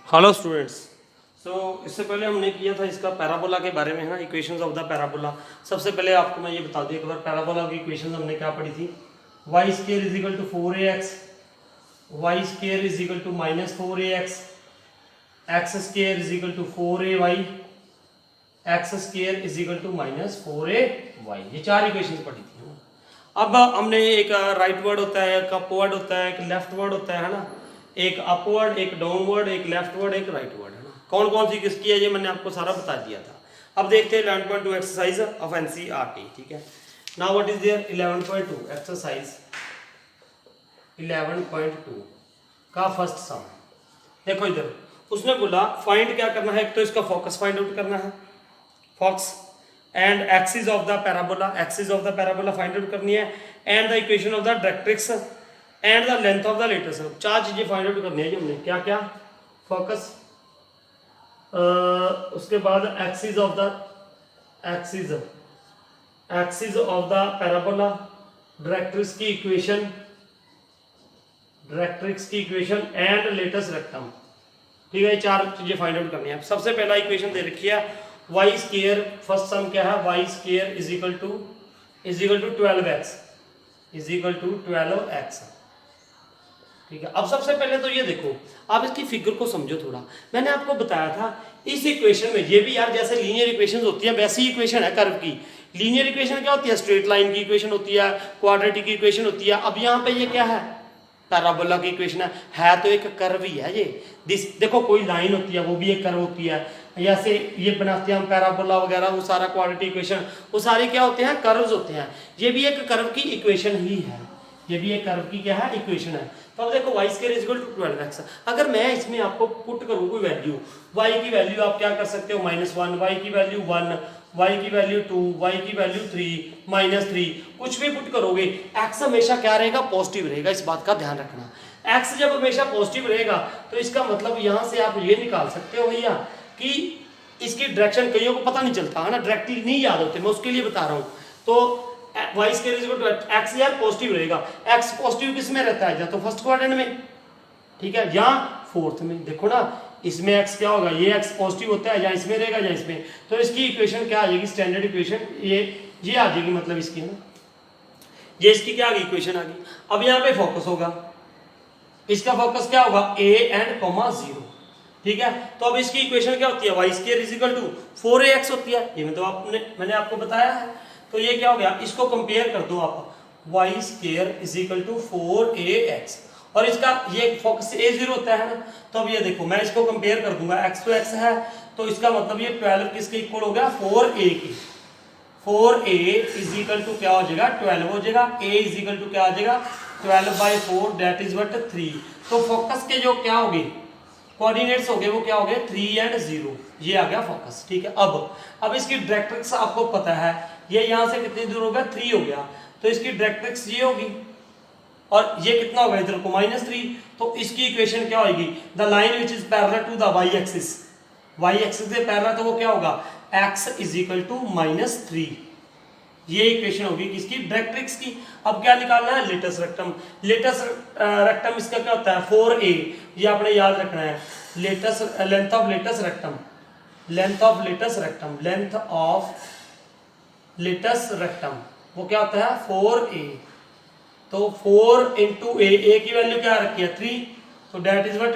Hello students. इससे पहले हमने किया था इसका पैराबोला के बारे में, है ना, इक्वेशंस ऑफ द पैराबोला। सबसे पहले आपको मैं ये बता दूं, एक बार पैराबोला की इक्वेशंस हमने क्या पढ़ी थी। Y square is equal to 4ax, Y square is equal to minus 4ax, X square is equal to 4ay, X square is equal to minus 4ay। ये चार इक्वेशंस पढ़ी थी। अब हमने एक राइट वर्ड होता है, एक अपवर्ड होता है, एक लेफ्ट वर्ड होता है ना, एक अपवर्ड, एक डाउनवर्ड, एक लेफ्ट वर्ड, एक राइट वर्ड, है ना। कौन कौन सी किसकी है ये मैंने आपको सारा बता दिया था। अब देखते हैं 11.2 एक्सरसाइज ऑफ एनसीईआरटी। ठीक है, now what is there 11.2 exercise 11.2 का फर्स्ट सम। देखो इधर उसने बोला फाइंड क्या करना है, एक तो इसका फोकस फाइंड आउट करना है, focus and axis of the parabola, axis of the parabola find out करनी है, and the equation of the directrix and the length of the latus. चार चीजें फाइंड आउट करनी है हमने। क्या क्या? फोकस, उसके बाद axis of the parabola, directrix की इक्वेशन एंड लेटस रेक्टम। ठीक है, ये चार चीजें फाइंड आउट करनी है। सबसे पहला इक्वेशन दे रखी है वाई स्केयर, फर्स्ट सम क्या है, Y square is equal to 12x is equal to 12x। ठीक है, अब सबसे पहले तो ये देखो, आप इसकी फिगर को समझो थोड़ा। मैंने आपको बताया था इस इक्वेशन में, ये भी यार जैसे लीनियर इक्वेशन होती है वैसी इक्वेशन है कर्व की। लीनियर इक्वेशन क्या होती है? स्ट्रेट लाइन की इक्वेशन होती है, क्वाड्रेटिक की इक्वेशन होती है। अब यहाँ पे ये क्या है? पैराबोला की इक्वेशन है तो एक कर्व ही है ये। देखो कोई लाइन होती है वो भी एक कर्व होती है, जैसे ये बनाते हैं हम पैराबोला वगैरह, वो सारा क्वाड्रेटिक इक्वेशन, वो सारे क्या होते हैं? कर्व्स होते हैं। ये भी एक कर्व की इक्वेशन ही है, ये भी एक कर्व की क्या है? इक्वेशन है। तो अब देखो Y square is equal to 12x। अगर मैं इसमें आपको पुट करूँ कोई वैल्यू, y की वैल्यू आप क्या कर सकते हो? -1, y की वैल्यू 1, y की वैल्यू 2, y की वैल्यू 3, -3, कुछ भी पुट करोगे, x हमेशा क्या रहेगा? पॉजिटिव रहेगा। इस बात का ध्यान रखना। x जब हमेशा पॉजिटिव रहेगा तो इसका मतलब यहाँ से आप ये निकाल सकते हो भैया कि इसकी डायरेक्शन कईयों को पता नहीं चलता है ना, डायरेक्टली नहीं याद होते, मैं उसके लिए बता रहा हूँ। तो Y square is equal to X यार पॉजिटिव रहेगा। एक्स पॉजिटिव किस में रहता है? या तो फर्स्ट क्वाड्रेंट में, ठीक है, या फोर्थ में। देखो ना, इसमें एक्स क्या होगा? ये एक्स पॉजिटिव होता है, या इसमें रहेगा या इसमें। तो इसकी इक्वेशन क्या आ जाएगी? स्टैंडर्ड इक्वेशन ये आ जाएगी, मतलब इसकी, है ना, ये इसकी क्या आ गई? इक्वेशन आ गई। अब यहाँ पे फोकस होगा, इसका फोकस क्या होगा? A and comma 0। ठीक है, तो अब इसकी इक्वेशन क्या होती है? Y square is equal to 4ax होती है। ये मैंने आपको बताया है। तो ये क्या हो गया? इसको कंपेयर कर दो आप, Y square is equal to 4ax, और इसका ये फोकस a0 होता है ना। तो अब ये देखो, मैं इसको कंपेयर कर दूंगा, x तो x है, तो इसका मतलब ये 12 किसके इक्वल हो गया? 4a की। 4a इज इक्वल टू क्या हो जाएगा? 12 हो जाएगा। a इज इक्वल टू क्या आ जाएगा? 12/4, दैट इज व्हाट 3। तो फोकस के जो क्या होगी कोऑर्डिनेट्स हो गए, वो क्या हो गए? 3 एंड 0। ये आ गया फोकस। ठीक है, अब इसकी डायरेक्ट्रिक्स आपको पता है, ये यहां से कितनी दूर हो गया? 3 हो गया। तो इसकी डायरेक्ट्रिक्स ये होगी, और ये कितना होगा इधर को? -3। तो इसकी इक्वेशन क्या होगी? The line which is parallel to the Y axis, Y axis से पैरेलल, तो वो क्या होगा? x is equal to -3। ये इक्वेशन होगी किसकी? डायरेक्ट्रिक्स की। अब क्या निकालना है? Latus rectum. लेटस रेक्टम इसका क्या होता है? 4a। ये आपने याद रखना है। Length of latus rectum, length of latus rectum, length of latus rectum, वो क्या होता है? 4a। तो 4 इंटू a की वैल्यू क्या रखी है? 3, तो डेट इज व्हाट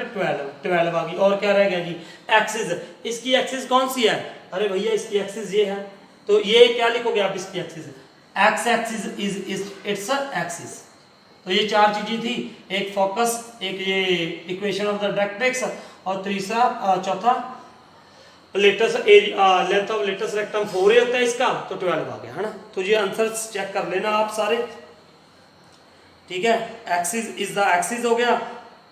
12 आ गई। और क्या रह गया जी? एक्सिस। इसकी एक्सिस कौन सी है? अरे भैया इसकी एक्सिस ये है, तो ये क्या लिखोगे आप? इसकी axis x axis is its axis. तो ये चार चीजें थी, एक फोकस, एक ये इक्वेशन ऑफ द डायरेक्ट्रिक्स, और तीसरा चौथा latus length of latus rectum 4a होता है इसका, तो 12 आ गया, है ना। तो ये आंसर चेक कर लेना आप सारे। ठीक है, एक्सिस इज द एक्सिस हो गया,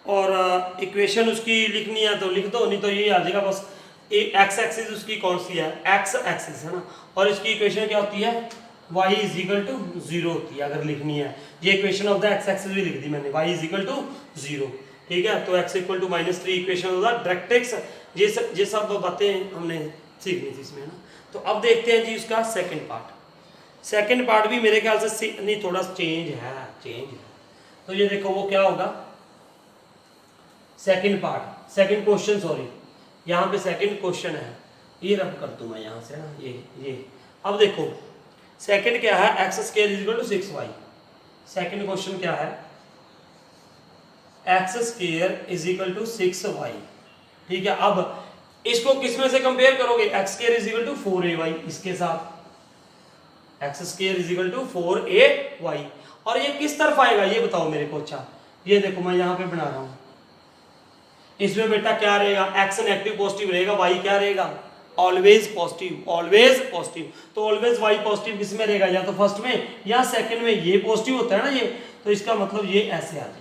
और इक्वेशन उसकी लिखनी है तो लिख दो, नहीं तो ये आ जाएगा बस। एक्स एक्सिस उसकी कौन सी है? एक्स एक्सिस, है ना। और इसकी इक्वेशन क्या होती है? y इज इक्वल टू 0 होती है, अगर लिखनी है। ये equation of the x axis भी लिख दी मैंने, y इज इक्वल टू 0। ठीक है, तो x equal to -3 equation of the directrix. ये सब बातें हमने सीखनी थी इसमें, है ना। तो अब देखते हैं जी उसका सेकंड पार्ट। सेकंड पार्ट भी मेरे ख्याल से नहीं, थोड़ा चेंज है। तो ये देखो वो क्या होगा? Second part, second question, sorry यहाँ पे सेकंड क्वेश्चन है, ये रब कर दूं मैं यहाँ से ना, ये अब देखो सेकंड क्या है, x square is equal to 6y। Second question क्या है, x square is equal to 6y। ठीक है, अब इसको किस में से कंपेयर करोगे, X square is equal to 4ay इसके साथ, X square is equal to 4ay, और ये किस तरफ आएगा ये बताओ मेरे को। अच्छा ये देखो मैं यहाँ पे बना रहा हूँ, इसमें बेटा क्या रहेगा, एक्स नेगेटिव पॉजिटिव रहेगा, वाई क्या रहेगा, ऑलवेज पॉजिटिव, ऑलवेज पॉजिटिव। तो ऑलवेज वाई पॉजिटिव किस में रहेगा, या तो फर्स्ट में या सेकंड में। ये पॉजिटिव होता है ना ये, तो इसका मतलब ये ऐसे आ जाएगा।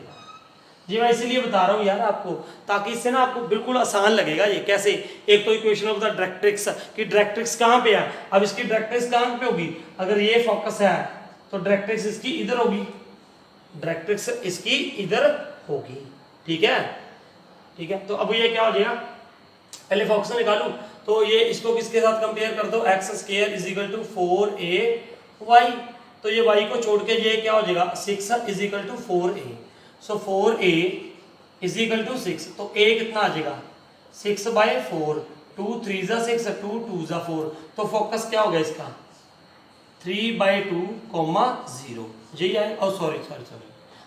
जी मैं इसीलिए बता रहा हूँ यार आपको, ताकि इससे ना आपको बिल्कुल आसान लगेगा ये कैसे। एक तो इक्वेशन ऑफ द डायरेक्ट्रिक्स की डायरेक्ट्रिक्स कहाँ पे है, अब इसकी डायरेक्ट्रिक्स कहाँ पे होगी, अगर ये फोकस है तो डायरेक्ट्रिक्स इसकी इधर होगी, डायरेक्ट्रिक्स इसकी इधर होगी। ठीक है, ठीक है। तो अब ये क्या हो जाएगा, पहले फोकस निकालूं तो ये इसको किसके साथ कंपेयर कर दो, X square is equal to 4ay। तो ये y को छोड़ के ये क्या हो जाएगा, 6 is equal to 4a। So 4a is equal to 6, तो a कितना आ जाएगा 6/4, 2 3 जा 6, 2 2 जा 4। तो फोकस क्या हो गया इसका 3/2, 0 यही है। और सॉरी,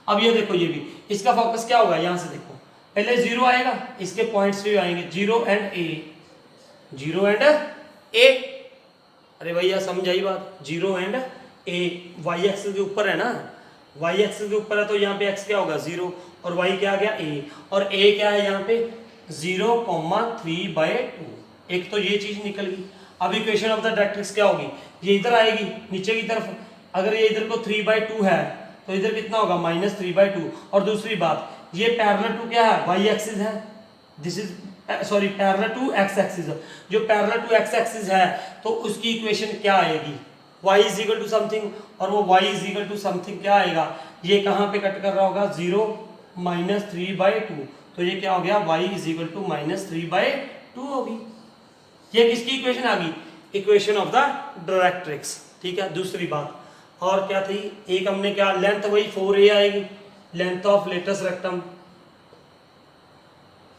अब ये देखो ये भी इसका फोकस क्या होगा, यहां से देखो पहले 0 आएगा, इसके पॉइंट्स भी आएंगे 0 एंड a, 0 एंड a। अरे भैया समझ आई बात, 0 एंड a, y एक्सिस के ऊपर है ना, y एक्सिस के ऊपर है तो यहाँ पे x क्या होगा 0, और y क्या आ गया a, और a क्या है यहाँ पे 0,3/2। एक तो ये चीज निकल गई। अब इक्वेशन ऑफ द डायरेक्ट्रिक्स क्या होगी, ये इधर आएगी नीचे की तरफ, अगर ये इधर को 3/2 है तो इधर कितना होगा -3/2। और दूसरी बात ये पैरेलल टू क्या है, y एक्सिस है, this is sorry parallel to x axis, जो पैरेलल टू x एक्सिस है तो उसकी इक्वेशन क्या आएगी, y is equal to something, और वो y is equal to something क्या आएगा, ये कहाँ पे कट कर रहा होगा 0 -3/2। तो ये क्या हो गया, y इज इक्वल टू -3/2 होगी। ये किसकी इक्वेशन आ गई, इक्वेशन ऑफ द डायरेक्ट्रिक्स। ठीक है, दूसरी बात और क्या थी, एक हमने क्या, लेंथ वही 4a आएगी, length of latus rectum,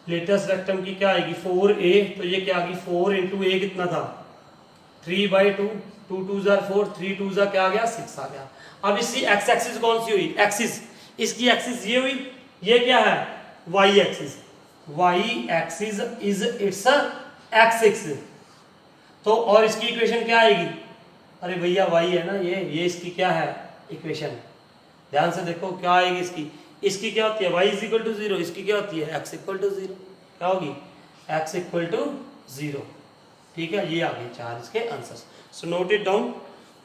latus rectum की क्या आएगी 4a। तो ये क्या आ गई 4 इंटू a कितना था 3/2, 2 2 जार 4, 3 2 जार क्या आ गया 6 आ गया। अब इसकी एक्स एक्सिस कौन सी हुई, एक्सिस, इसकी एक्सिस ये हुई, ये क्या है Y axis, Y axis is its X axis. तो और इसकी इक्वेशन क्या आएगी, अरे भैया वाई है ना ये इसकी क्या है इक्वेशन, ध्यान से देखो क्या आएगी इसकी, इसकी क्या होती है y इज इक्वल टू 0, इसकी क्या होती है x इक्वल टू 0, क्या होगी x इक्वल टू 0। ठीक है, ये आ गए 4 इसके answers, so note it down.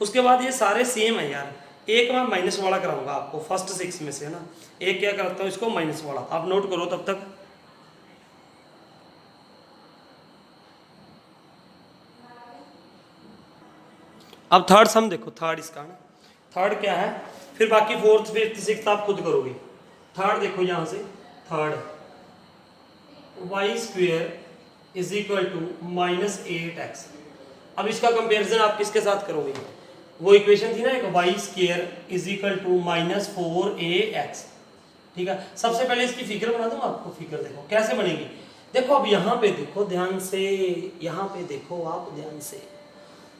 उसके बाद ये सारे सेम है यार, एक मैं माइनस वाला कराऊंगा आपको फर्स्ट 6 में से ना, एक क्या करता हूँ इसको माइनस वाला, आप नोट करो तब तक। अब थर्ड सम देखो, थर्ड इसका ना, थर्ड क्या है, फिर बाकी फोर्थ फिफ्थ सिक्स्थ आप खुद करोगे। थर्ड देखो यहां से, third Y square is equal to -8x। अब इसका कंपैरिजन आप किसके साथ करोगे, वो इक्वेशन थी ना एक, Y square is equal to -4ax। ठीक है, सबसे पहले इसकी फिगर बना दूं आपको, फिगर देखो कैसे बनेगी। देखो अब यहाँ पे देखो ध्यान से, यहाँ पे देखो आप ध्यान से,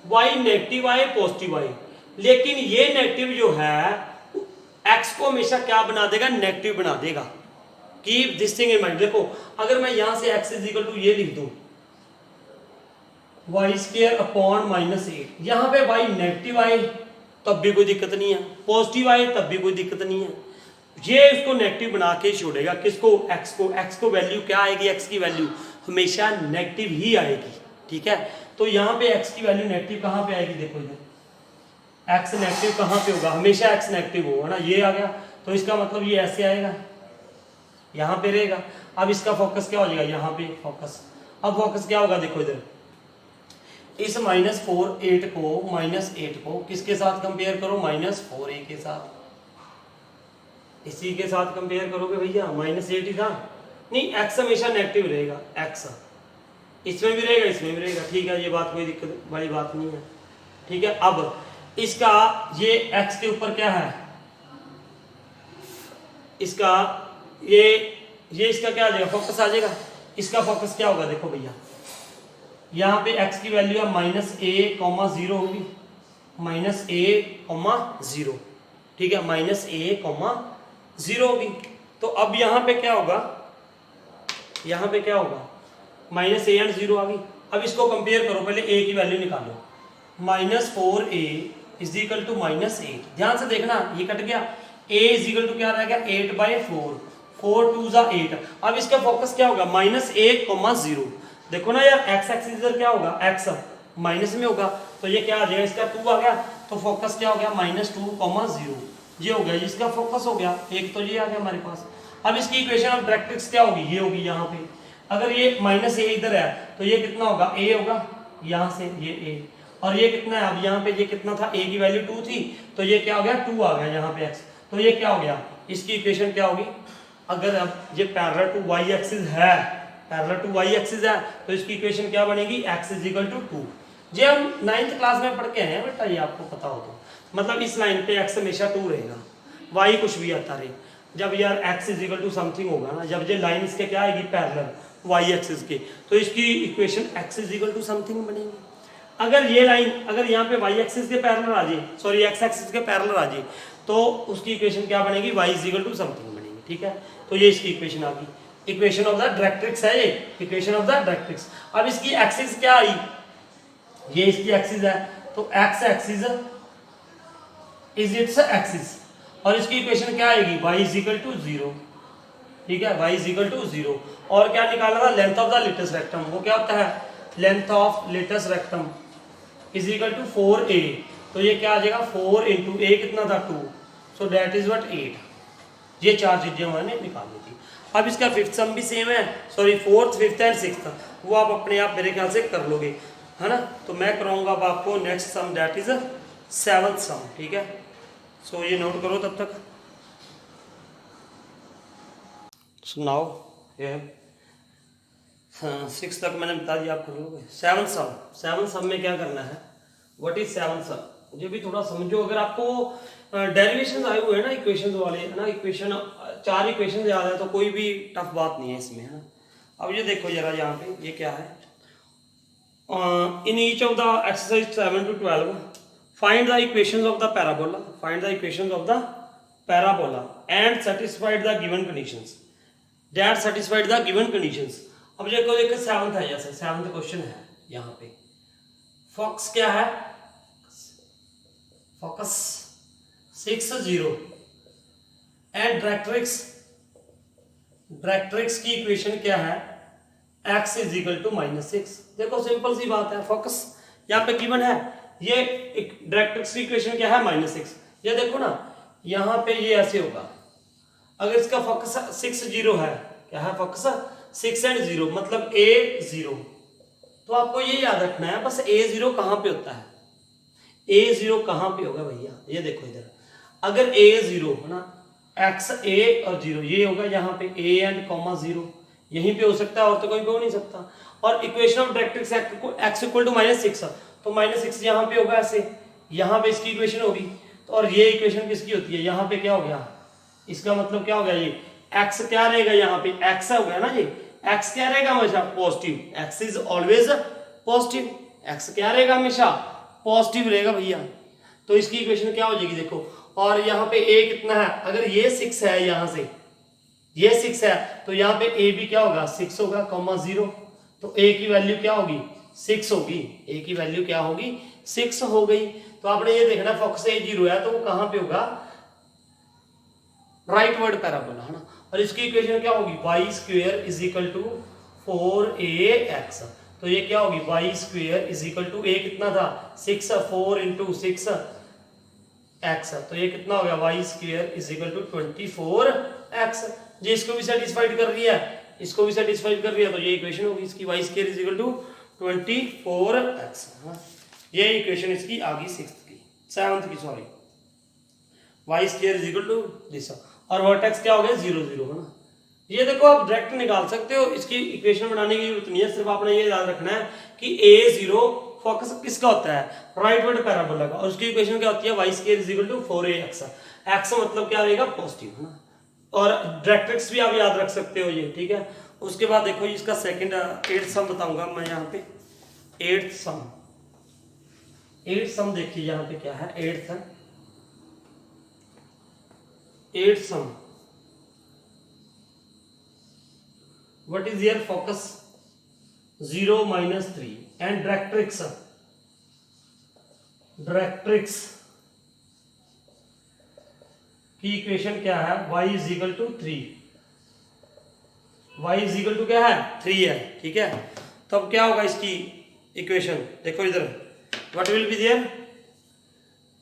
y नेगेटिव आए पॉजिटिव आए, लेकिन ये नेगेटिव जो है x को हमेशा क्या बना देगा, नेगेटिव बना देगा। Keep this thing in mind. देखो अगर मैं यहां से x इज इक्वल टू ये लिख दूं वाई स्क्वायर अपॉन -8, यहां पे y नेगेटिव आए तब भी कोई दिक्कत नहीं है, पॉजिटिव आए तब भी कोई दिक्कत नहीं है, ये इसको नेगेटिव बना के छोड़ेगा किसको, x को वैल्यू क्या आएगी, x की वैल्यू हमेशा नेगेटिव ही आएगी। ठीक है, तो यहाँ पे x की वैल्यू नेगेटिव कहाँ पे आएगी, देखो इधर x नेगेटिव कहाँ पे होगा, हमेशा x नेगेटिव होगा ना, ये आ गया तो इसका मतलब ये ऐसे आएगा, यहाँ पे रहेगा। अब इसका फोकस क्या हो जाएगा, यहाँ पे फोकस, अब फोकस क्या होगा देखो इधर, इस -8 को किसके साथ कंपेयर करो, -4a के साथ, इसी के साथ कंपेयर करोगे भैया, -8 ही था नहीं, x हमेशा नेगेटिव रहेगा, x इसमें भी रहेगा इसमें भी रहेगा। ठीक है, ये बात कोई दिक्कत वाली बात नहीं है। ठीक है, अब इसका ये x के ऊपर क्या है, इसका ये ये इसका क्या आ जाएगा, फोकस आ जाएगा। इसका फोकस क्या होगा, देखो भैया यहाँ पे x की वैल्यू है -a,0 होगी, -a,0, ठीक है, -a,0 होगी। तो अब यहाँ पे क्या होगा, यहाँ पे क्या होगा, -a एंड 0 आ गई। अब इसको कंपेयर करो, पहले a की वैल्यू निकालो, -4a इज इक्वल टू -8। ध्यान से देखना, ये कट गया, a इज इक्वल टू क्या रहेगा 8/4, 4 2 जा 8। अब इसका फोकस क्या होगा, -a,0। देखो ना यार, x एक्सिस इधर क्या होगा, x माइनस में होगा, तो ये क्या आ जाएगा, इसका 2 आ गया, तो फोकस क्या हो गया, -2,0। ये हो गया, इसका फोकस हो गया, एक तो ये आ गया हमारे पास। अब इसकी इक्वेशन ऑफ डायरेक्ट्रिक्स क्या होगी, ये होगी यहाँ पे। अगर ये -a इधर है तो ये कितना होगा, a होगा, यहाँ से ये a, और ये कितना है, अब यहाँ पे ये कितना था, a की वैल्यू 2 थी, तो ये क्या हो गया, 2 आ गया यहाँ पे x, तो ये क्या हो गया, इसकी इक्वेशन क्या होगी। अगर अब ये पैरेलल टू y एक्सिस है, पैरेलल टू y एक्सिस है, तो इसकी इक्वेशन क्या बनेगी, x इज इक्वल टू 2। ये हम 9th क्लास में पढ़ के हैं बेटा, ये आपको पता हो तो, मतलब इस लाइन पे x हमेशा 2 रहेगा, y कुछ भी आता रहे। जब यार x is equal to something होगा ना, जब ये लाइन इसके क्या आएगी, पैरेलल y एक्सिस के, तो इसकी equation x is equal to something बनेगी। अगर ये लाइन अगर यहाँ पे y एक्सिस के पैरेलल आ जाए, सॉरी x एक्सिस के पैरेलल आ जाए, तो उसकी इक्वेशन क्या बनेगी, y is equal to something बनेगी, ठीक है। तो ये इसकी इक्वेशन आ गई, इक्वेशन ऑफ द डायरेक्ट्रिक्स है ये, इक्वेशन ऑफ द डायरेक्ट्रिक्स। अब इसकी एक्सिस क्या आई, ये इसकी एक्सिस है, तो x axis is its axis, और इसकी इक्वेशन क्या आएगी, y इज इक्वल टू 0, ठीक है, y इज इक्वल टू 0। और क्या निकाला था, length of the latus rectum, वो क्या होता है, length of latus rectum is equal to 4a, तो ये क्या आ जाएगा, 4 इंटू a कितना था 2, सो दैट इज व्हाट 8। ये चार चीजें मैंने निकाली थी। अब इसका फिफ्थ सम भी सेम है, sorry fourth, fifth and sixth, वो आप अपने आप मेरे ख्याल से कर लोगे, है ना। तो मैं कराऊंगा अब आपको next sum, that is 7th सम, ठीक है। सो ये नोट करो तब तक। सो नाउ ये 6 तक मैंने बता दिया, आप कर लोगे। 7th सम में क्या करना है, व्हाट इज 7th सम, ये भी थोड़ा समझो। अगर आपको डेरिवेशन आए हुए हैं ना, इक्वेशन वाले, है ना, इक्वेशन 4 इक्वेशन याद है तो कोई भी टफ बात नहीं है इसमें, है ना। अब ये देखो जरा, यहाँ पे ये क्या है, in each of the exercise 7 to 12 find the equations of the parabola, find the equations of the parabola and satisfied the given conditions, that satisfied the given conditions. अब देखो 7th है, जैसे 7th क्वेश्चन है यहाँ पे, focus क्या है, focus 6 0 and directrix की इक्वेशन क्या है, x इज इक्वल टू -6। देखो सिंपल सी बात है, फोकस यहाँ पे गिवन है, ये डायरेक्ट्रिक्स की इक्वेशन क्या है, -6। ये देखो ना, यहाँ पे ये ऐसे होगा, अगर इसका फोकस 6 0 है, क्या है फोकस 6 एंड 0, मतलब a 0, तो आपको ये याद रखना है बस a 0 कहाँ पे होता है, a 0 कहाँ पे होगा भैया, ये देखो इधर, अगर a 0 है ना, x a और 0 ये होगा यहाँ पे a एंड कॉमा 0, यहीं पे हो सकता है और तो कोई पे हो नहीं सकता। और equation of directrix x equal to -6, तो -6 यहाँ पे होगा ऐसे, यहाँ पे इसकी इक्वेशन होगी, तो और ये इक्वेशन किसकी होती है, यहाँ पे क्या हो गया, इसका मतलब क्या हो गया, ये x क्या रहेगा, यहाँ पे x हो गया ना, ये x क्या रहेगा हमेशा positive, x is always positive, x क्या रहेगा हमेशा पॉजिटिव रहेगा भैया। तो इसकी इक्वेशन क्या हो जाएगी देखो, और यहाँ पे a कितना है, अगर ये 6 है, यहाँ से ये 6 है, तो यहाँ पे a भी क्या होगा 6 होगा, कॉमा 0, तो a की वैल्यू क्या होगी 6 होगी, a की वैल्यू क्या होगी 6 हो गई। तो आपने ये देखना फोकस a 0 है, तो वो कहाँ पे होगा, राइट वर्ड पैराबोला, है ना। और इसकी इक्वेशन क्या होगी, y square is equal to 4ax, तो ये क्या होगी y square is equal to a कितना था 6, 4 इंटू 6 x, तो ये कितना हो गया y square is equal to 24x। ये इसको भी सेटिस्फाइड कर रही है, इसको भी सेटिस्फाइड कर रही है, तो ये इक्वेशन होगी इसकी y square is equal to 24x। ये इक्वेशन इसकी आ गई 7th की, sorry, y square is equal to this, और वर्टेक्स क्या हो गया 0 0, है ना। ये देखो आप डायरेक्ट निकाल सकते हो, इसकी इक्वेशन बनाने की जरूरत नहीं है, सिर्फ आपने ये याद रखना है कि a 0 फोकस किसका होता है, राइट वर्ड पैराबोला का, और उसकी इक्वेशन क्या होती है y square is equal to 4ax, x मतलब क्या रहेगा पॉजिटिव, है ना। और डायरेक्ट्रिक्स भी आप याद रख सकते हो ये, ठीक है। उसके बाद देखो इसका सेकंड 8th सम बताऊंगा मैं यहाँ पे। 8th सम, 8th सम देखिए यहाँ पे क्या है। 8th sum, what is your focus 0 - 3 and directrix, directrix की इक्वेशन क्या है, y = 3, y = क्या है 3 है, ठीक है। तो अब क्या होगा इसकी इक्वेशन, देखो इधर what will be there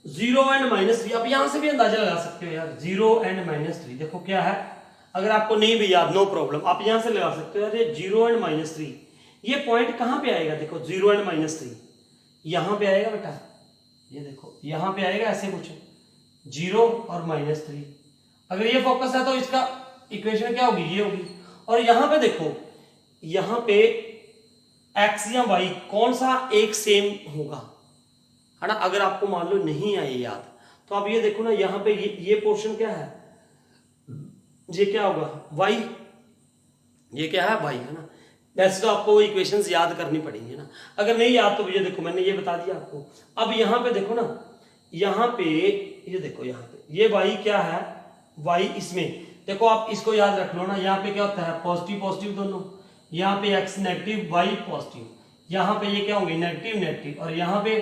0 and -3। आप यहां से भी अंदाजा लगा सकते हो यार, 0 एंड -3 देखो क्या है। अगर आपको नहीं भी याद नो प्रॉब्लम, आप यहां से लगा सकते हो यार, ये 0 एंड -3 ये पॉइंट कहां पे आएगा, देखो 0 एंड -3 यहां पे आएगा बेटा, ये देखो यहां पे आएगा ऐसे कुछ 0 और -3। अगर ये फोकस है तो इसका इक्वेशन क्या होगी, ये होगी। और यहां पे देखो, यहां पे x या y कौन सा एक सेम होगा, है ना। अगर आपको मान लो नहीं आए याद, तो आप ये देखो ना, यहाँ पे ये पोर्शन क्या है, ये क्या होगा y, ये क्या है y, है ना। वैसे तो आपको वो इक्वेशंस याद करनी पड़ेंगी ना, अगर नहीं याद तो ये देखो मैंने ये बता दिया आपको। अब यहाँ पे देखो ना, यहाँ पे ये देखो, यहाँ पे ये y क्या है, y इसमें देखो आप इसको याद रख लो ना, यहाँ पे क्या होता है पॉजिटिव पॉजिटिव दोनों, यहाँ पे x नेगेटिव y पॉजिटिव, यहाँ पे ये क्या होंगे नेगेटिव नेगेटिव, और यहाँ पे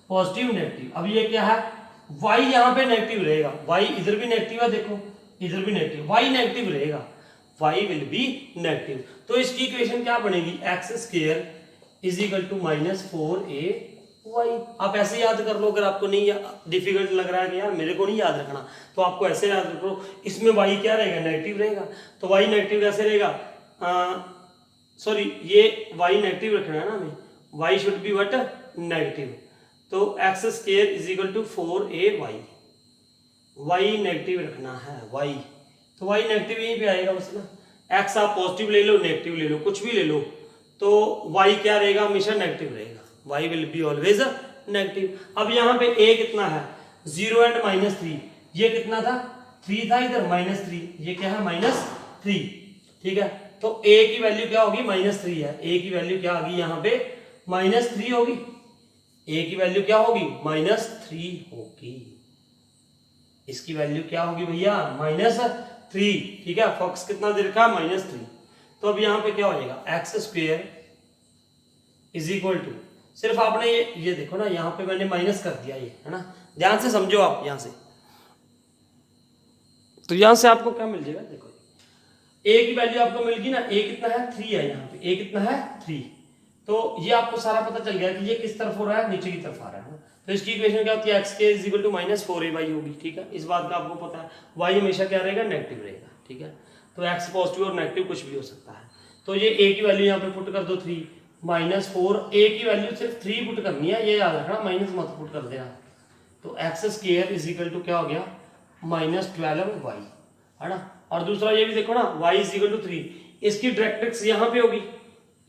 पॉजिटिव नेगेटिव। अब ये क्या है y यहाँ पे नेगेटिव रहेगा, y इधर भी नेगेटिव है, देखो इधर भी नेगेटिव, y नेगेटिव रहेगा, y विल बी नेगेटिव। तो इसकी इक्वेशन क्या बनेगी, x² = -4ay। आप ऐसे याद कर लो, अगर आपको नहीं डिफिकल्ट लग रहा है कि यार मेरे को नहीं याद रखना, तो आपको ऐसे याद रख लो। इसमें y क्या रहेगा नेगेटिव रहेगा, तो y नेगेटिव कैसे रहेगा, सॉरी ये y नेगेटिव रखना है ना हमें, y should be what negative. तो x² = 4ay, y नेगेटिव रखना है y, तो y नेगेटिव यहीं पे आएगा बस ना। x आप पॉजिटिव ले लो नेगेटिव ले लो कुछ भी ले लो, तो y क्या रहेगा हमेशा नेगेटिव रहेगा, y will be always negative. अब यहाँ पे a कितना है 0 एंड -3, ये कितना था 3 था, इधर -3, ये क्या है -3, ठीक है। तो a की वैल्यू क्या होगी -3 है, a की वैल्यू क्या होगी यहाँ पे -3 होगी, a की वैल्यू क्या होगी -3 होगी, इसकी वैल्यू क्या होगी भैया -3, ठीक है। फोकस कितना दे रखा है -3। तो अब यहाँ पे क्या हो जाएगा x² = सिर्फ आपने ये देखो ना, यहाँ पे मैंने माइनस कर दिया ये, है ना, ध्यान से समझो आप यहाँ से। तो यहाँ से आपको क्या मिल जाएगा, देखो a की वैल्यू आपको मिल गई ना, a कितना है 3 है, यहाँ पे a कितना है 3। तो ये आपको सारा पता चल गया कि ये किस तरफ हो रहा है, नीचे की तरफ आ रहा है। तो इसकी इक्वेशन क्या होती है x² = -4ay होगी, ठीक है। इस बात का आपको पता है, y हमेशा क्या रहेगा नेगेटिव रहेगा, ठीक है। तो x पॉजिटिव और नेगेटिव कुछ भी हो सकता है। तो ये a की वैल्यू यहाँ पे पुट कर दो 3 -4, a की वैल्यू सिर्फ 3 पुट करनी है, ये याद रखना माइनस मत पुट कर देना। तो x² = क्या हो गया -12y, है ना। और दूसरा ये भी देखो ना y = 3, इसकी डायरेक्ट्रिक्स यहाँ पे होगी,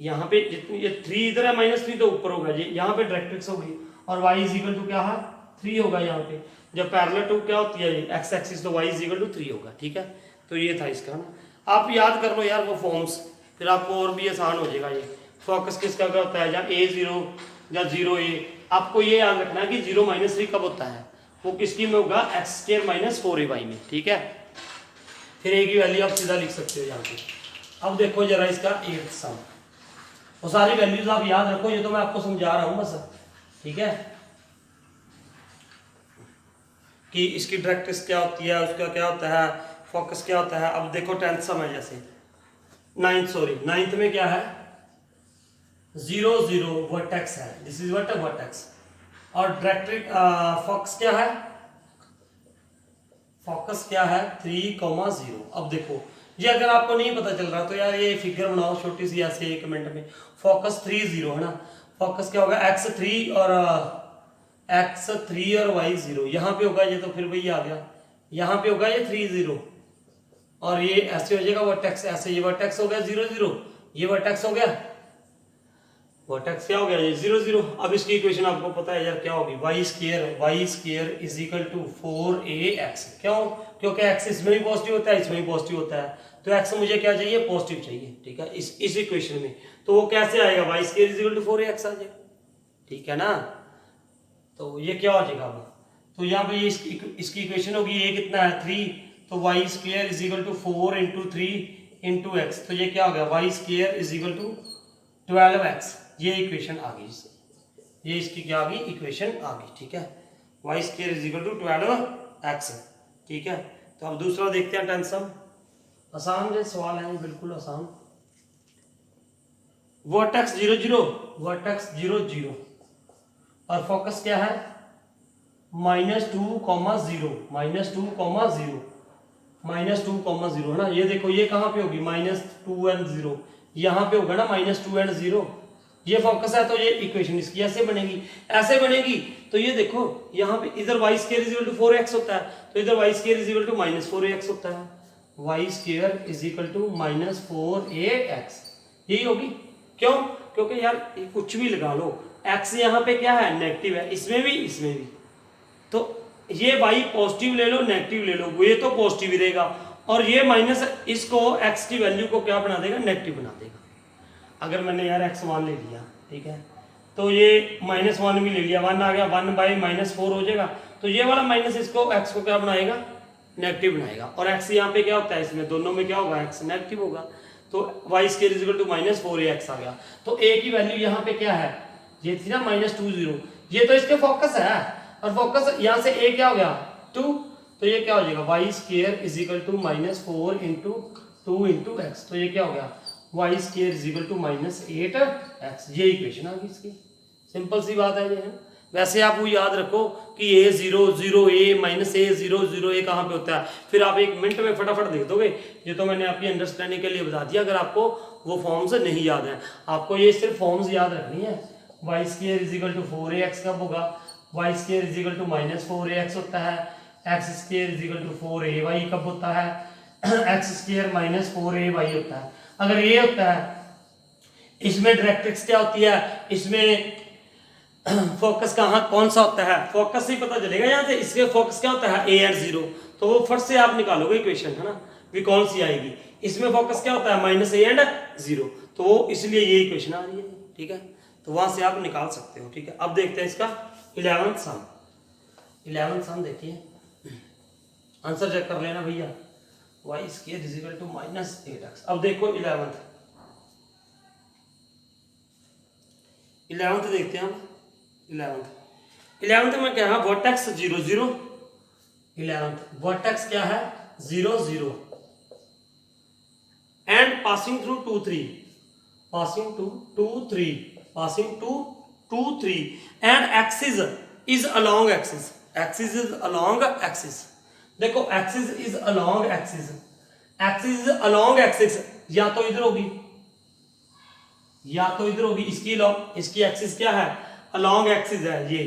यहाँ पे जितनी ये 3 इधर है -3 तो ऊपर होगा, ये यहाँ पे डायरेक्ट्रिक्स होगी, और y = क्या है 3 होगा यहाँ पे। जब पैरेलल टू क्या होती है x एक्सिस, तो y = 3 होगा, ठीक है। तो ये था इसका ना, आप याद कर लो यार वो फॉर्म्स, फिर आपको और भी आसान हो जाएगा। ये फोकस किसका क्या होता है, या a0 या 0a, आपको ये याद रखना है कि 0 - 3 कब होता है, वो किसकी में होगा x² - 4ay में, ठीक है। फिर a की वैल्यू आप सीधा लिख सकते हो यहाँ पे। अब देखो जरा इसका 8th सम, वो सारी वैल्यूज आप याद रखो, ये तो मैं आपको समझा रहा हूं बस, ठीक है, कि इसकी डायरेक्ट्रिक्स क्या होती है, उसका क्या होता है, फोकस क्या होता है। अब देखो 10th सम है, जैसे 9th में क्या है 0 0 वर्टेक्स है, दिस इज व्हाट वर्टेक्स, और डायरेक्ट्रिक फोकस क्या है, फोकस क्या है 3,0। अब देखो ये अगर आपको नहीं पता चल रहा तो यार ये फिगर बनाओ छोटी सी ऐसे 1 मिनट में। फोकस 3 0 है ना, फोकस क्या होगा x3 और y 0, यहाँ पे होगा ये, तो फिर वही आ गया, यहाँ पे होगा ये 3 0, और ये ऐसे हो जाएगा वर्टेक्स, ऐसे ये वर्टेक्स हो गया 0 0, ये वर्टेक्स हो गया, वर्टेक्स क्या हो गया ये 0 0। अब इसकी इक्वेशन आपको पता है यार क्या होगी, y square is equal to 4ax। क्यों? क्योंकि x इसमें भी पॉजिटिव होता है, इसमें भी पॉजिटिव होता है, तो x मुझे क्या चाहिए, पॉजिटिव चाहिए। ठीक है, इस इक्वेशन में तो वो कैसे आएगा, y square is equal to 4ax आ जाएगा। ठीक है ना, तो ये क्या हो जाएगा अब, तो यहाँ पे ये इसकी इक्वेशन होगी, ये कितना है 3, तो Y square is equal to 4 into 3 into x, तो ये क्या हो गया, y square is equal to 12x। ये इक्वेशन आ गई, ये इसकी क्या आ गई, इक्वेशन आ गई। ठीक है, Y square is equal to 12x। ठीक है, तो अब दूसरा देखते हैं टेंसम। आसान जो सवाल है, बिल्कुल आसान। वर्टेक्स 0 0, वर्टेक्स 0 0 और फोकस क्या है -2, 0 -2, 0 है ना। ये देखो ये कहाँ पे होगी, -2 and 0, यहाँ पे होगा ना -2 and 0। ये फोकस है, तो ये इक्वेशन इसकी ऐसे बनेगी, ऐसे बनेगी। तो ये देखो यहाँ पे इधर y square is equal to 4x होता है, तो इधर y square is equal to -4ax होता है। Y square is equal to -4ax, यही होगी। क्यों? क्योंकि यार कुछ भी लगा लो, x यहाँ पे क्या है, नेगेटिव है, इसमें भी इसमें भी, तो ये y पॉजिटिव ले लो नेगेटिव ले लो, ये तो पॉजिटिव ही रहेगा, और ये माइनस इसको x की वैल्यू को क्या बना देगा, नेगेटिव बना देगा। अगर मैंने यार x1 ले लिया, ठीक है, तो ये -1 भी ले लिया, 1 आ गया, 1/-4 हो जाएगा, तो ये वाला माइनस इसको x को क्या बनाएगा, नेगेटिव बनाएगा। और x यहाँ पे क्या होता है, इसमें दोनों में क्या होगा, x नेगेटिव होगा, तो Y square is equal to -4ax आ गया। तो a की वैल्यू यहाँ पे क्या है, ये थी ना -2 0, ये तो इसके फोकस है, और फोकस यहाँ से a क्या हो गया 2, तो ये क्या हो जाएगा, y square is equal to -4 into 2 into x, तो ये क्या हो गया, y square is equal to -8x। ये इक्वेशन आ गई इसकी, सिंपल सी बात है ये है। वैसे आप वो याद रखो कि a 0 0 a -a 0 0 a कहाँ पे होता है, फिर आप 1 मिनट में फटाफट देख दोगे। ये तो मैंने आपकी अंडरस्टैंडिंग के लिए बता दिया, अगर आपको वो फॉर्म्स नहीं याद है, आपको ये सिर्फ फॉर्म्स याद रखनी है। Y square is equal to 4ax कब होगा, y square is equal to -4ax होता है, x square is equal to 4ay कब होता है, एक्स स्क्वायर -4ay होता है। अगर ये होता है, इसमें डायरेक्ट्रिक्स क्या होती है, इसमें फोकस कहाँ कौन सा होता है, फोकस से ही पता चलेगा यहाँ से, इसके फोकस क्या होता है a and 0, तो वो फर्स्ट से आप निकालोगे इक्वेशन, है ना, भी कौन सी आएगी। इसमें फोकस क्या होता है -a and 0, तो वो इसलिए ये इक्वेशन आ रही है। ठीक है, तो वहां से आप निकाल सकते हो। ठीक है, अब देखते हैं इसका 11th सम देखिए, आंसर चेक कर लेना भैया। Y square is equal to -8x। अब देखो 11th देखते हैं हम। 11th में क्या है, वर्टेक्स 0 0, 11th वर्टेक्स क्या है 0 0 and passing through 2 3, passing to 2 3, passing to 2 3 and axis is along axis, axis is along axis. देखो axis is along axis, axis is along axis, या तो इधर होगी या तो इधर होगी, इसकी एक्सिस क्या है, अलोंग एक्सिस है ये,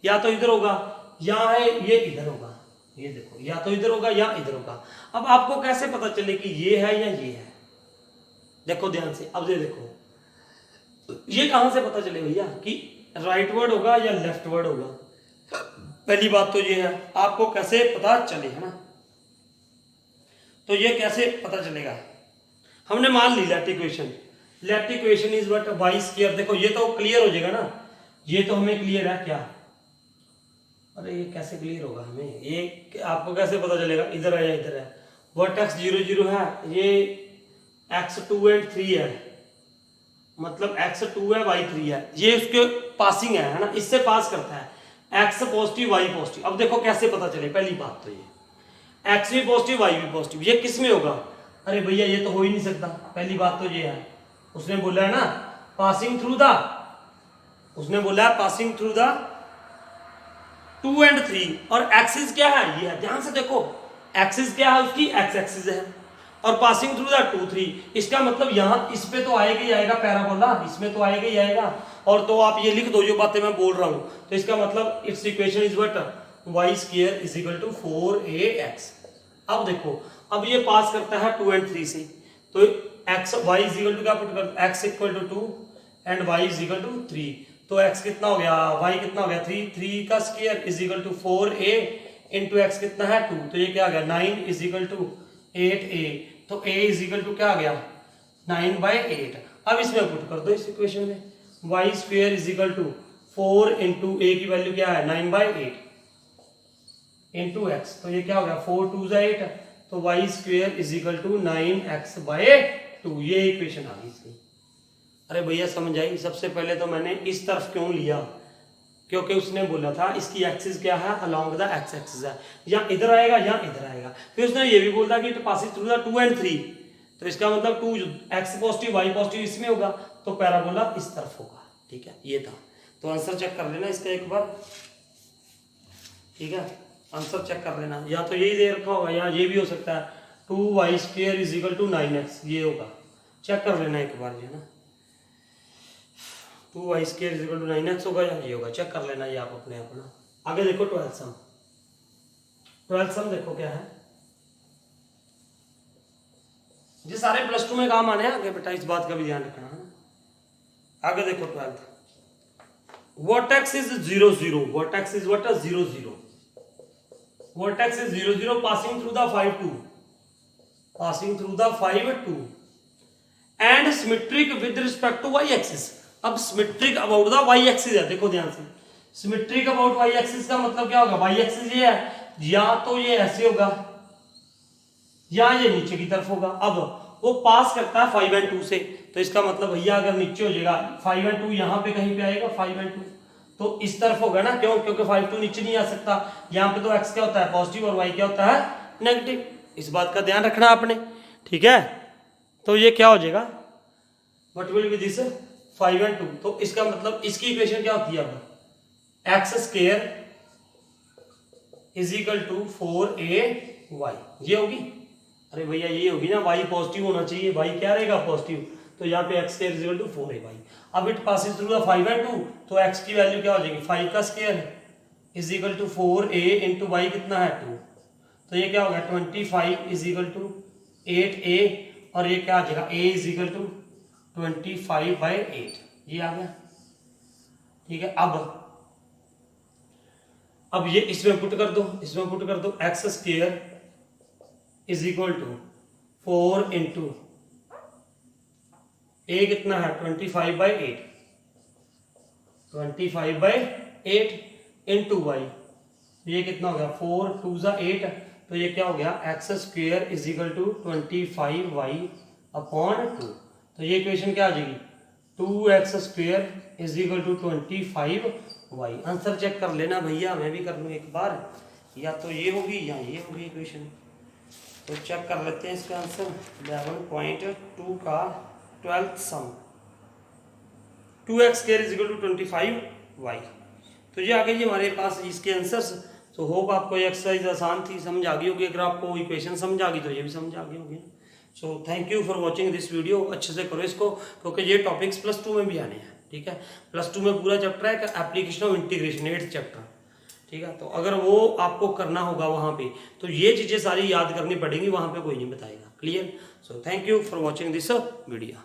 या तो इधर होगा या है ये इधर होगा, ये देखो या तो इधर होगा या इधर होगा। अब आपको कैसे पता चले कि ये है या ये है, देखो ध्यान से, अब ये देखो ये कहां से पता चले भैया कि राइट वर्ड होगा या लेफ्ट वर्ड होगा। पहली बात तो ये है, आपको कैसे पता चले, है ना, तो ये कैसे पता चलेगा, हमने मान ली left equation is what, y square. देखो ये तो क्लियर हो जाएगा ना, ये तो हमें क्लियर है क्या, अरे ये कैसे क्लियर होगा हमें, ये आपको कैसे पता चलेगा, इधर है या इधर है, वर्टेक्स 0 0 है, ये x2 and 3 है, मतलब x2 है y 3 है, ये उसके पासिंग है ना, इससे पास करता है, x पॉजिटिव y पॉजिटिव। अब देखो कैसे पता चले, पहली बात तो ये x भी पॉजिटिव y भी पॉजिटिव, ये किस में होगा, अरे भैया ये तो हो ही नहीं सकता। पहली बात तो ये है, उसने बोला है ना पासिंग थ्रू द, उसने बोला है पासिंग थ्रू द 2 and 3, और एक्सिस क्या है, ये है, ध्यान से देखो एक्सिस क्या है उसकी, एक्स एक्सिस है, और पासिंग थ्रू द 2 3, इसका मतलब यहाँ इस पे तो आएगा ही आएगा पैराबोला, इसमें तो आएगा ही आएगा, और तो आप ये लिख दो जो बातें मैं बोल रहा हूँ, तो इसका मतलब it's equation is what, y square is equal to 4ax। अब देखो अब ये पास करता है 2 and 3 से, तो x y is equal to क्या पुट कर, x equal to 2, and y is equal to 3। तो x कितना हो गया, y कितना हो गया 3, 3 का square is equal to 4a into x कितना है 2, तो ये क्या आ गया 9 इज इक्वल टू 8a। तो a इज इक्वल टू क्या आ गया 9/8। अब इसमें पुट कर दो इस इक्वेशन में, y square is equal to 4 into a की वैल्यू क्या है 9/8 इंटू एक्स, तो ये क्या हो गया 4 2 8, तो y square is equal to 9x/2। ये इक्वेशन आ गई इसकी। अरे भैया समझ आई। सबसे पहले तो मैंने इस तरफ क्यों लिया, क्योंकि उसने बोला था इसकी एक्सिस क्या है अलोंग द एक्स एक्सिस है, या इधर आएगा या इधर आएगा। फिर उसने ये भी बोला कि it passes through the 2 and 3, तो इसका मतलब 2 एक्स पॉजिटिव वाई पॉजिटिव इसमें होगा, तो पैराबोला इस तरफ होगा। ठीक है, ये था। तो आंसर चेक कर लेना इसका एक बार। ठीक है, आंसर चेक कर लेना, या तो यही दे रखा होगा या ये भी हो सकता है 2y² is equal to 9x, ये होगा। चेक कर लेना एक बार, ये ना 2y² is equal to 9x होगा या ये होगा, चेक कर लेना ये आप अपने अपना। आगे देखो 12th सम। 12th सम देखो क्या है, ये सारे +2 में काम आने हैं आगे बेटा, इस बात का भी ध्यान रखना है। आगे देखो 12th, vertex is 0 0, vertex is what 0 0, vertex is 0 0 passing through the 5 2, passing through the 5 2 and symmetric with respect to y axis. अब symmetric about the y axis है, देखो ध्यान से, सिमेट्रिक अबाउट y एक्सिस का मतलब क्या होगा, y एक्सिस ये है, या तो ये ऐसे होगा या ये नीचे की तरफ होगा। अब वो पास करता है 5 and 2 से, तो इसका मतलब भैया अगर नीचे हो जाएगा 5 and 2 यहाँ पे कहीं पे आएगा 5 and 2, तो इस तरफ होगा ना, क्यों, क्योंकि 5 2 नीचे नहीं आ सकता। यहाँ पे तो x क्या होता है पॉजिटिव और y क्या होता है नेगेटिव, इस बात का ध्यान रखना आपने। ठीक है, तो ये क्या हो जाएगा, what will B this 5 and 2, तो इसका मतलब इसकी इक्वेशन क्या होती है अब, x² is equal to 4ay, ये होगी। अरे भैया ये होगी ना, y पॉजिटिव होना चाहिए, y क्या रहेगा पॉजिटिव, तो यहाँ पे x² is equal to 4ay। अब it passes through the 5 and 2, तो x की वैल्यू क्या हो जाएगी 5 का square is equal to 4a into y कितना है 2, तो ये क्या होगा 25 इज इक्वल टू 8a, और ये क्या आ जाएगा a इज इक्वल टू 25/8, ये आ गया। ठीक है, अब ये इसमें पुट कर दो, इसमें पुट कर दो, x² is equal to 4 into a कितना है 25/8, 25/8 इंटू y, ये कितना हो गया 4 2 8, तो ये क्या हो गया x² is equal to 25y/2। तो ये इक्वेशन क्या आ जाएगी 2x² is equal to 25y। Answer check कर लेना भैया, मैं भी कर लूँ एक बार, या तो ये होगी या ये होगी इक्वेशन। तो चेक कर लेते हैं इसका आंसर 11.2 का 12th some, 2x² is equal to 25y। तो ये आ गई हमारे पास इसके आंसर्स। तो होप आपको ये एक्सरसाइज आसान थी, समझ आ गई होगी। अगर आपको इक्वेशन समझ आ गई तो ये भी समझ आ गई होगी। So thank you for watching this video. अच्छे से करो इसको, क्योंकि ये टॉपिक्स +2 में भी आने हैं। ठीक है, +2 में पूरा चैप्टर है application of integration 8th chapter. ठीक है, तो अगर वो आपको करना होगा वहाँ पे, तो ये चीज़ें सारी याद करनी पड़ेंगी, वहाँ पे कोई नहीं बताएगा। Clear? So thank you for watching this video.